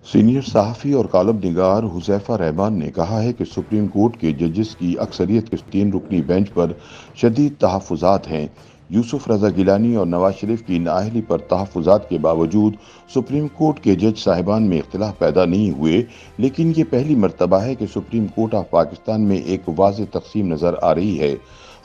Senior صحافی اور column نگار حذیفہ رحمان نے کہا ہے کہ سپریم کورٹ کے ججز کی اکثریت کے 3 رکنی بینچ پر شدید تحفظات ہیں۔ یوسف رضا گیلانی اور نواز شریف کی نااہلی پر تحفظات کے باوجود سپریم کورٹ کے جج صاحبان میں اختلاف پیدا نہیں ہوئے، لیکن یہ پہلی مرتبہ ہے کہ سپریم کورٹ آف پاکستان میں ایک واضح تقسیم نظر آ رہی ہے۔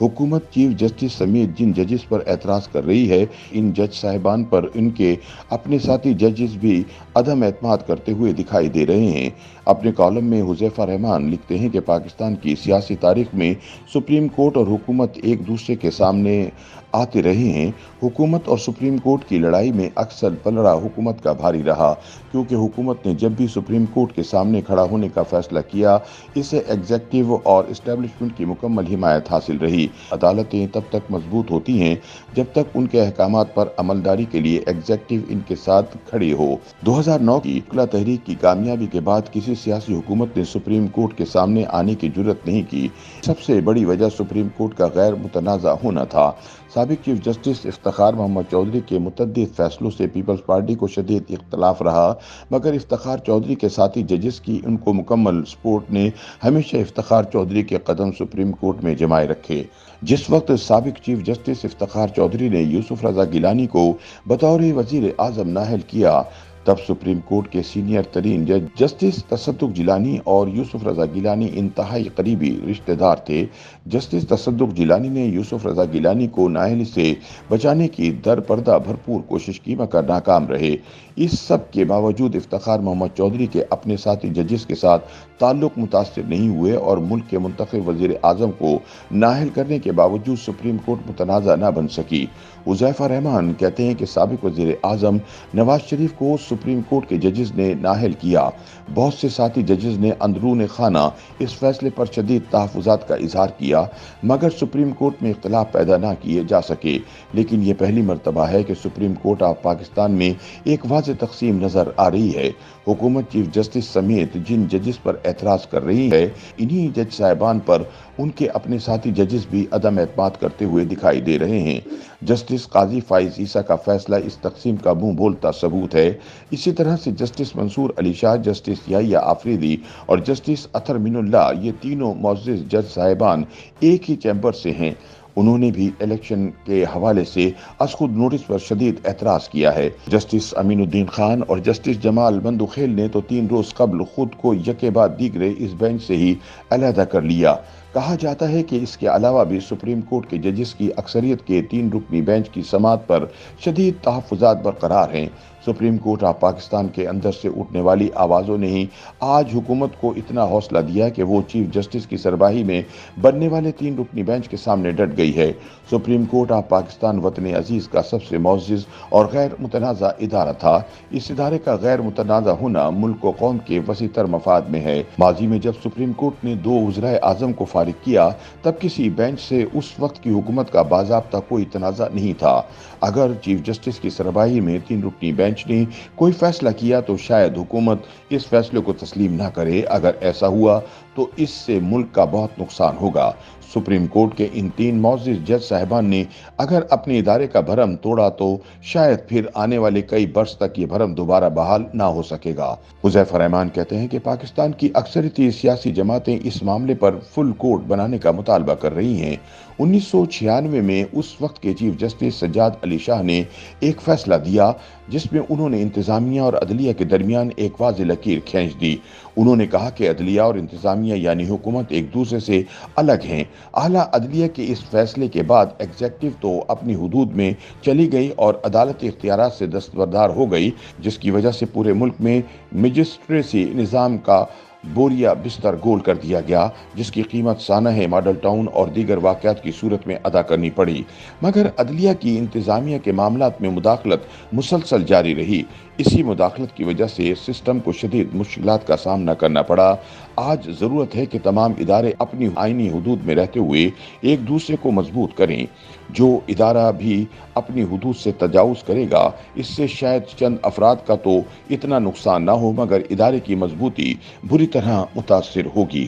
حکومت چیف جسٹس سمیت جن ججز پر اعتراض کر رہی ہے، ان جج صاحبان پر ان کے اپنے ساتھی ججز بھی عدم اعتماد کرتے ہوئے دکھائی دے رہے ہیں۔ اپنے کالم میں حذیفہ رحمان لکھتے ہیں کہ پاکستان کی سیاسی تاریخ میں سپریم کورٹ اور حکومت ایک دوسرے کے سامنے آتے رہے ہیں۔ حکومت اور سپریم کورٹ کی لڑائی میں اکثر پلڑا حکومت کا بھاری رہا، کیونکہ حکومت نے جب بھی سپریم کورٹ کے سامنے کھڑا ہونے کا فیصلہ کیا، اسے ایگزیکٹو اور اسٹیبلشمنٹ کی مکمل حمایت حاصل رہی۔ عدالتیں تب تک مضبوط ہوتی ہیں جب تک ان کے احکامات پر عملداری کے لیے ایگزیکٹو ان کے ساتھ کھڑی ہو۔ 2009 کی اقلا تحریک کی کامیابی کے بعد کسی سیاسی حکومت نے سپریم کورٹ کے سامنے آنے کی جرات نہیں کی۔ سب سے بڑی وجہ سپریم کورٹ کا غیر متنازع ہونا تھا۔ سابق چیف جسٹس افتخار محمد چودھری کے متعدد فیصلوں سے پیپلز پارٹی کو شدید اختلاف رہا، مگر افتخار چودھری کے ساتھی ججز کی ان کو مکمل سپورٹ نے ہمیشہ افتخار چودھری کے قدم سپریم کورٹ میں جمائے رکھے۔ جس وقت سابق چیف جسٹس افتخار چودھری نے یوسف رضا گیلانی کو بطور وزیر اعظم نااہل کیا، تب سپریم کورٹ کے سینئر ترین جج جسٹس تصدق جیلانی اور یوسف رضا گیلانی انتہائی قریبی رشتہ دار تھے۔ جسٹس تصدق جیلانی نے یوسف رضا گیلانی کو نااہلی سے بچانے کی در پردہ بھرپور کوشش کی، مگر ناکام رہے۔ اس سب کے باوجود افتخار محمد چودھری کے اپنے ساتھی ججز کے ساتھ تعلق متاثر نہیں ہوئے اور ملک کے منتخب وزیر اعظم کو نااہل کرنے کے باوجود سپریم کورٹ متنازع نہ بن سکی۔ حذیفہ رحمان کہتے ہیں کہ سابق وزیر اعظم نواز شریف کو سپریم کورٹ کے ججز نے نااہل کیا۔ بہت سے ساتھی ججز نے اندرون خانہ اس فیصلے پر شدید تحفظات کا اظہار کیا، مگر سپریم کورٹ میں اختلاف پیدا نہ کیے جا سکے۔ لیکن یہ پہلی مرتبہ ہے کہ سپریم کورٹ آف پاکستان میں ایک واضح تقسیم نظر آ رہی ہے۔ حکومت چیف جسٹس سمیت جن ججز پر اعتراض کر رہی ہے، انہی جج صاحبان پر ان کے اپنے ساتھی ججز بھی عدم اعتماد کرتے ہوئے دکھائی دے رہے ہیں۔ جسٹس قاضی فائز عیسیٰ کا فیصلہ اس تقسیم کا منہ بولتا ثبوت ہے۔ اسی طرح سے جسٹس منصور علی شاہ، جسٹس یحییٰ آفریدی اور جسٹس اطہر مین اللہ، یہ تینوں معزز جج صاحبان ایک ہی چیمبر سے ہیں۔ انہوں نے بھی الیکشن کے حوالے سے از خود نوٹس پر شدید اعتراض کیا ہے۔ جسٹس امین الدین خان اور جسٹس جمال بندوخیل نے تو 3 روز قبل خود کو یکے بعد دیگرے اس بینچ سے ہی علیحدہ کر لیا۔ کہا جاتا ہے کہ اس کے علاوہ بھی سپریم کورٹ کے ججز کی اکثریت کے 3 رکنی بینچ کی سماعت پر شدید تحفظات برقرار ہیں۔ سپریم کورٹ آف پاکستان کے اندر سے اٹھنے والی آوازوں نے ہی آج حکومت کو اتنا حوصلہ دیا کہ وہ چیف جسٹس کی سربراہی میں بننے والے 3 رکنی بینچ کے سامنے ڈٹ گئی ہے۔ سپریم کورٹ آف پاکستان وطن عزیز کا سب سے معزز اور غیر متنازع ادارہ تھا۔ اس ادارے کا غیر متنازع ہونا ملک و قوم کے وسیع تر مفاد میں ہے۔ ماضی میں جب سپریم کورٹ نے 2 وزرائے اعظم کو فارغ کیا، تب کسی بینچ سے اس وقت کی حکومت کا باضابطہ کوئی تنازع نہیں تھا۔ اگر چیف جسٹس کی سربراہی میں 3 رکنی بینچ نے کوئی فیصلہ کیا تو شاید حکومت اس فیصلے کو تسلیم نہ کرے۔ اگر ایسا ہوا تو اس سے ملک کا بہت نقصان ہوگا۔ سپریم کورٹ کے ان 3 معزز جج صاحبان نے اگر اپنے ادارے کا بھرم توڑا تو شاید پھر آنے والے کئی برس تک یہ بھرم دوبارہ بحال نہ ہو سکے گا۔ حذیفہ رحمان کہتے ہیں کہ پاکستان کی اکثریتی سیاسی جماعتیں اس معاملے پر فل کورٹ بنانے کا مطالبہ کر رہی ہیں۔ 1996 میں اس وقت کے چیف جسٹس سجاد علی شاہ نے ایک فیصلہ دیا جس میں انہوں نے انتظامیہ اور عدلیہ کے درمیان ایک واضح لکیر کھینچ دی۔ انہوں نے کہا کہ عدلیہ اور انتظامیہ یعنی حکومت ایک دوسرے سے الگ ہیں۔ اعلیٰ عدلیہ کے اس فیصلے کے بعد ایگزیکٹو تو اپنی حدود میں چلی گئی اور عدالتی اختیارات سے دستبردار ہو گئی، جس کی وجہ سے پورے ملک میں مجسٹریسی نظام کا بوریا بستر گول کر دیا گیا، جس کی قیمت سانحہ ماڈل ٹاؤن اور دیگر واقعات کی صورت میں ادا کرنی پڑی۔ مگر عدلیہ کی انتظامیہ کے معاملات میں مداخلت مسلسل جاری رہی۔ اسی مداخلت کی وجہ سے سسٹم کو شدید مشکلات کا سامنا کرنا پڑا۔ آج ضرورت ہے کہ تمام ادارے اپنی آئینی حدود میں رہتے ہوئے ایک دوسرے کو مضبوط کریں۔ جو ادارہ بھی اپنی حدود سے تجاوز کرے گا، اس سے شاید چند افراد کا تو اتنا نقصان نہ ہو، مگر ادارے کی مضبوطی بری طرح متاثر ہوگی۔